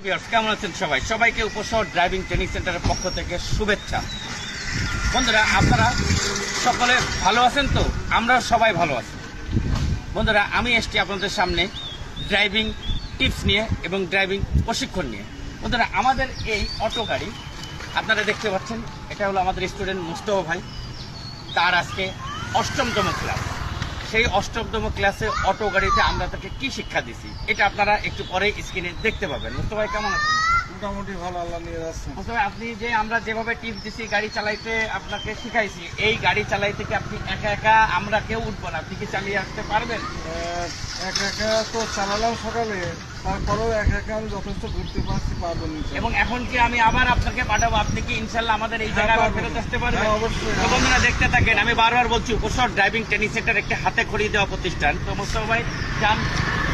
Viewers, কেমন আছেন সবাই? সবাইকে উপশহর ড্রাইভিং ট্রেনিং সেন্টারের পক্ষ থেকে শুভেচ্ছা। বন্ধুরা, আপনারা সকলে ভালো আছেন তো? আমরা সবাই ভালো আছি। বন্ধুরা, আমি এসছি আপনাদের সামনে ড্রাইভিং টিপস নিয়ে এবং ড্রাইভিং প্রশিক্ষণ নিয়ে। বন্ধুরা, আমাদের এই অটো গাড়ি আপনারা দেখতে পাচ্ছেন, এটা হলো আমাদের স্টুডেন্ট মুস্তফা ভাই। তার আজকে ৮ম ক্লাস। সেই ৮ম ক্লাসে অটো গাড়িতে আমরা তাকে কি শিক্ষা দিছি এটা আপনারা একটু পরে স্ক্রিনে দেখতে পাবেন। মুস্তফা ভাই কেমন আছেন? মোটামুটি ভালো, আল্লাহ নিয়ে যাচ্ছে। মুস্তফা ভাই, আপনি যে আমরা যেভাবে টিপস দিছি গাড়ি চালাইতে আপনাকে শিখাইছি, এই গাড়ি চালাইতে কি আপনি একা একা, আমরা কেউ উঠবো না, আপনি কি চালিয়ে আসতে পারবেন? একা একা তো চালালাম সকালে, তারপরেও একা একা আমি যথেষ্ট ঘুরতে পারবো না। এবং এখন কি আমি আবার আপনাকে পাঠাবো, আপনি কি ইনশাল্লাহ আমাদের এই জায়গায় আবার ফেরত আসতে পারবেন? হ্যাঁ, অবশ্যই। তো বন্ধুরা দেখতে থাকেন, আমি বারবার বলছি উপশহর ড্রাইভিং ট্রেনিং সেন্টার একটি হাতে খড়িয়ে দেওয়া প্রতিষ্ঠান। তো মুস্তফা ভাই যান,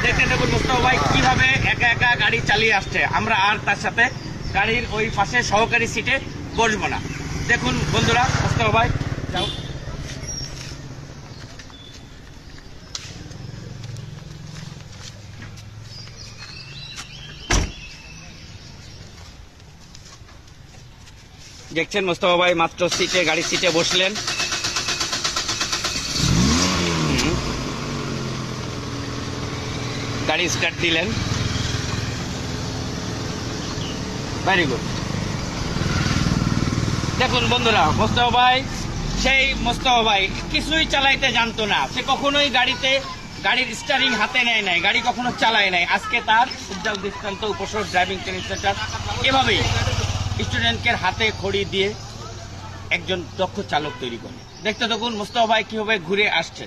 দেখতে থাকুন মুস্তফা ভাই কিভাবে একা একা গাড়ি চালিয়ে আসছে। আমরা আর তার সাথে গাড়ির ওই পাশে সহকারী সিটে বসবো না। দেখুন বন্ধুরা, মুস্তফা ভাই যাও। দেখছেন মুস্তফা ভাই মাত্র গাড়ির সিটে বসলেন। গাড়ি স্টার্ট দিলেন। Very good. দেখুন বন্ধুরা, মুস্তফা ভাই সেই মুস্তফা ভাই কিছুই চালাইতে জানতো না। সে কখনোই গাড়ির স্টারিং হাতে নেয় নাই, গাড়ি কখনো চালায় নাই। আজকে তার উজ্জ্বল দৃষ্টান্ত উপশহর ড্রাইভিং ট্রেনিং সেন্টার এভাবেই স্টুডেন্টকে হাতে খড়ি দিয়ে একজন দক্ষ চালক তৈরি করে। দেখতে থাকুন মুস্তফা ভাই কিভাবে ঘুরে আসছে।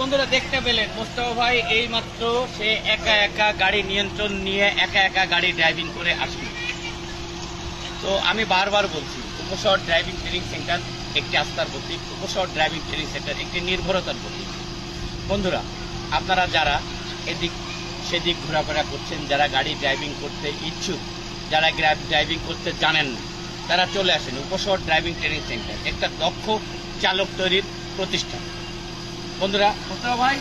বন্ধুরা দেখতে পেলেন মুস্তফা ভাই এই মাত্র সে একা একা গাড়ি নিয়ন্ত্রণ নিয়ে একা একা গাড়ি ড্রাইভিং করে আসলো। তো আমি বারবার বলছি উপশহর ড্রাইভিং ট্রেনিং সেন্টার একটি আস্থার প্রতীক, উপশহর ড্রাইভিং ট্রেনিং সেন্টার একটি নির্ভরতার প্রতীক। বন্ধুরা, আপনারা যারা এদিক সেদিক ঘোরাফেরা করছেন, যারা গাড়ি ড্রাইভিং করতে ইচ্ছুক, যারা ড্রাইভিং করতে জানেন না, তারা চলে আসেন উপশহর ড্রাইভিং ট্রেনিং সেন্টার, একটা দক্ষ চালক তৈরির প্রতিষ্ঠান। বন্ধুরা, মুস্তফা ভাই